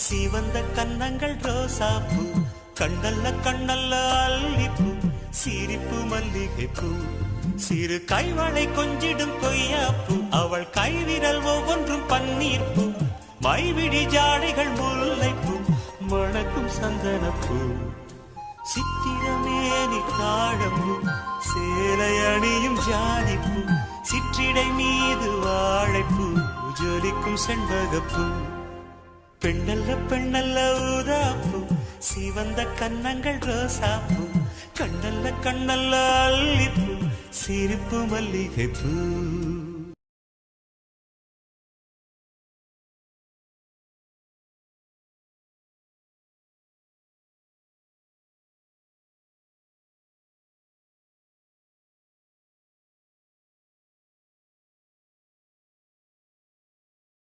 சிவந்த கன்னங்கள் ரோசாப்பூ, கண்ணல்ல கண்ணல்ல அல்லிப்பூ, சிரிப்பு மல்லிகைப்பூ, சிறு கைவளை கொஞ்சிடும் கொய்யாப்பூ, அவள் கைவிரல் ஒவ்வொன்றும் பன்னீர்ப்பூ, மைவிடி ஜாடைகள் முல்லைப்பூ, மணக்கும் சந்தனப்பூ, சித்திரமேனி தாழம்பூ, சேலை அணியும் ஜாதிப்பூ, சிற்றிடை மீது வாழைப்பூ, ஜொலிக்கும் செண்பகப்பூ, பெண்ணல்ல பெண்ணல்ல ஊதாப்பூ, சிவந்த கன்னங்கள் ரோசாப்பூ, கண்ணல்ல கண்ணல்ல அல்லிப்பூ, சிரிப்பு மல்லிகைப்பூ.